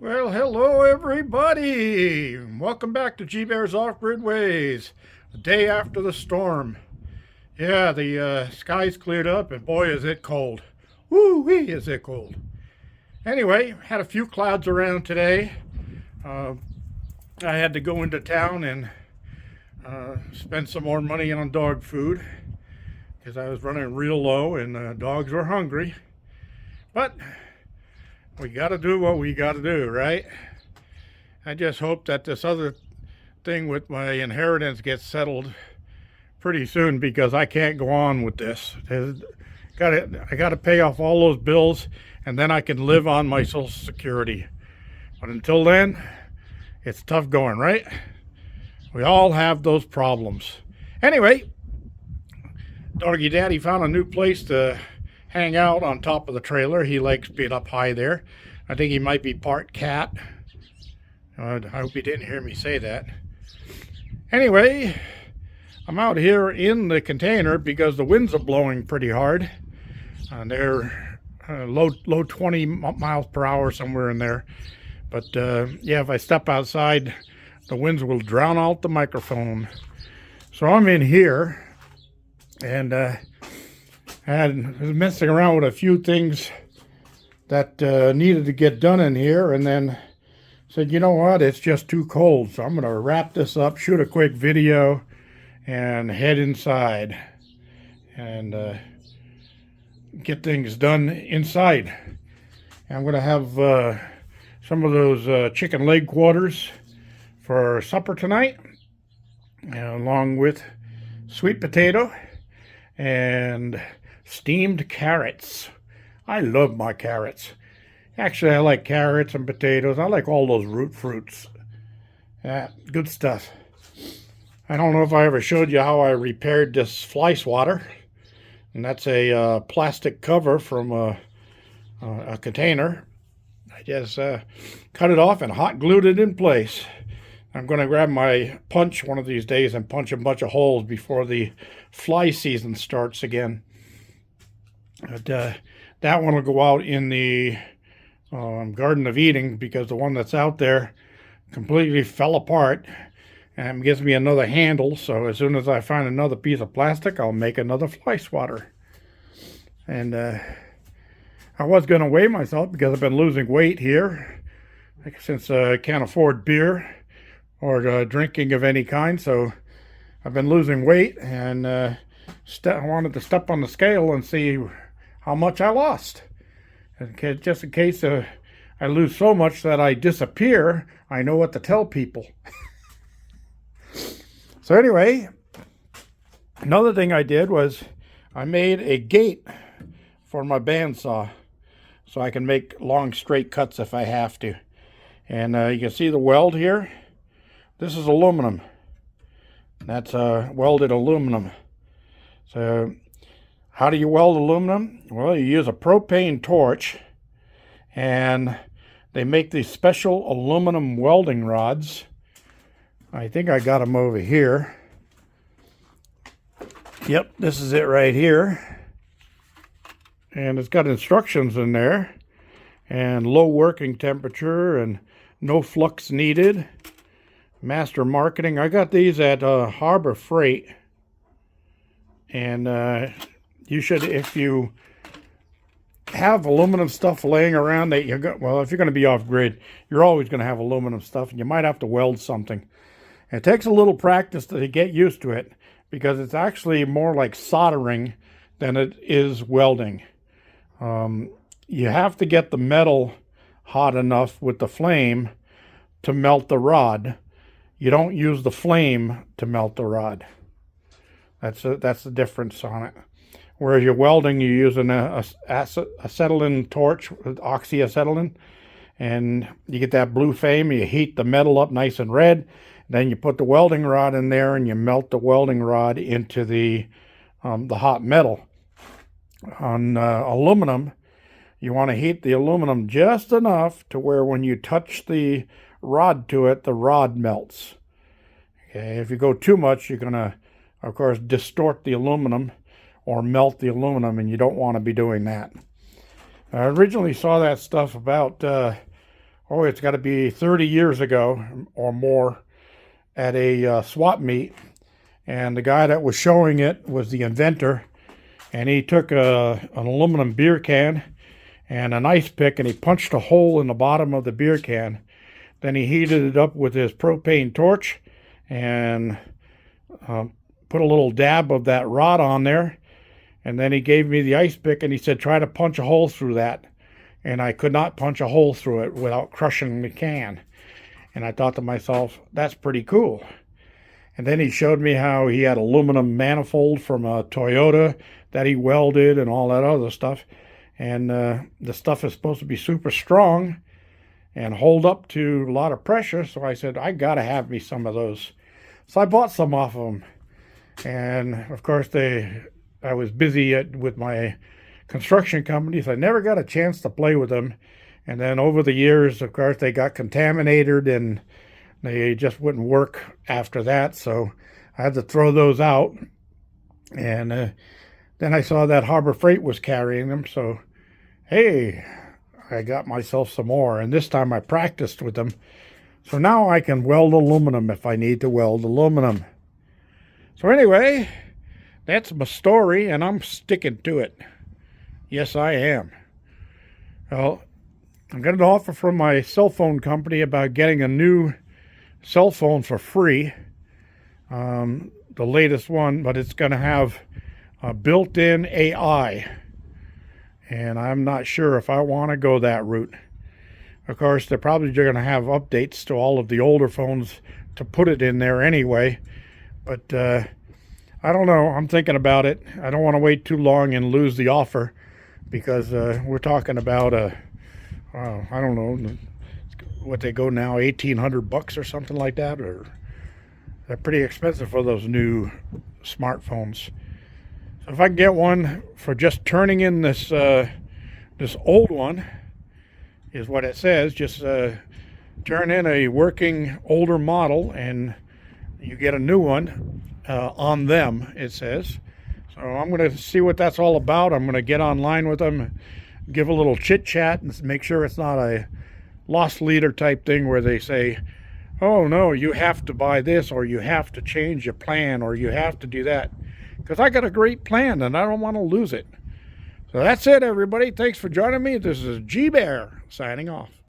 Well, hello everybody. Welcome back to G Bear's Off-Grid Ways. The day after the storm. Yeah, the skies cleared up and boy is it cold. Woo-wee is it cold. Anyway, had a few clouds around today. I had to go into town and spend some more money on dog food because I was running real low and dogs were hungry. But we got to do what we got to do, right? I just hope that this other thing with my inheritance gets settled pretty soon because I can't go on with this. I got to pay off all those bills and then I can live on my Social Security. But until then, it's tough going, right? We all have those problems. Anyway, Doggy Daddy found a new place to hang out on top of the trailer. He likes being up high there. I think he might be part cat. I hope he didn't hear me say that. Anyway, I'm out here in the container because the winds are blowing pretty hard. They're low 20 miles per hour, somewhere in there. But yeah, if I step outside, the winds will drown out the microphone. So I'm in here and was messing around with a few things that needed to get done in here, and then said, you know what, it's just too cold, so I'm going to wrap this up, shoot a quick video, and head inside and get things done inside. I'm going to have some of those chicken leg quarters for supper tonight, along with sweet potato and steamed carrots. I love my carrots. Actually, I like carrots and potatoes. I like all those root fruits. Yeah, good stuff. I don't know if I ever showed you how I repaired this fly swatter. And that's a plastic cover from a container. I just cut it off and hot glued it in place. I'm going to grab my punch one of these days and punch a bunch of holes before the fly season starts again. But that one will go out in the Garden of Eden because the one that's out there completely fell apart and gives me another handle. So as soon as I find another piece of plastic, I'll make another fly swatter. And I was going to weigh myself because I've been losing weight here since I can't afford beer or drinking of any kind. So I've been losing weight and I wanted to step on the scale and see how much I lost. Just in case I lose so much that I disappear, I know what to tell people. So anyway, another thing I did was I made a gate for my bandsaw so I can make long straight cuts if I have to. And you can see the weld here. This is aluminum. That's welded aluminum. So how do you weld aluminum? Well, you use a propane torch, and they make these special aluminum welding rods. I think I got them over here. Yep, this is it right here. And it's got instructions in there, and low working temperature, and no flux needed. Master marketing. I got these at Harbor Freight, and you should, if you have aluminum stuff laying around that you got, well, if you're going to be off grid, you're always going to have aluminum stuff, and you might have to weld something. It takes a little practice to get used to it because it's actually more like soldering than it is welding. You have to get the metal hot enough with the flame to melt the rod. You don't use the flame to melt the rod. That's the difference on it. Whereas you're welding, you're using a acetylene torch, oxyacetylene, and you get that blue flame, you heat the metal up nice and red, then you put the welding rod in there and you melt the welding rod into the hot metal. On aluminum, you want to heat the aluminum just enough to where when you touch the rod to it, the rod melts. Okay, if you go too much, you're going to, of course, distort the aluminum or melt the aluminum, and you don't want to be doing that. I originally saw that stuff about oh, it's got to be 30 years ago or more, at a swap meet. And the guy that was showing it was the inventor. And he took an aluminum beer can and an ice pick, and he punched a hole in the bottom of the beer can. Then he heated it up with his propane torch and put a little dab of that rod on there. And then he gave me the ice pick and he said, try to punch a hole through that. And I could not punch a hole through it without crushing the can. And I thought to myself, that's pretty cool. And then he showed me how he had aluminum manifold from a Toyota that he welded and all that other stuff. And the stuff is supposed to be super strong and hold up to a lot of pressure. So I said, I got to have me some of those. So I bought some off of them. And of course, I was busy with my construction companies. I never got a chance to play with them. And then over the years, of course, they got contaminated and they just wouldn't work after that. So I had to throw those out. And then I saw that Harbor Freight was carrying them. So, hey, I got myself some more. And this time I practiced with them. So now I can weld aluminum if I need to weld aluminum. So anyway, that's my story, and I'm sticking to it. Yes, I am. Well, I got an offer from my cell phone company about getting a new cell phone for free. The latest one, but it's going to have a built-in AI. And I'm not sure if I want to go that route. Of course, they're probably going to have updates to all of the older phones to put it in there anyway. But I don't know. I'm thinking about it. I don't want to wait too long and lose the offer, because we're talking about I don't know what they go now, $1,800 or something like that, or they're pretty expensive for those new smartphones. So if I can get one for just turning in this this old one, is what it says. Just turn in a working older model and you get a new one on them, it says. So I'm going to see what that's all about. I'm going to get online with them, give a little chit chat, and make sure it's not a lost leader type thing where they say, oh no, you have to buy this, or you have to change your plan, or you have to do that. Because I got a great plan and I don't want to lose it. So that's it, everybody. Thanks for joining me. This is G Bear signing off.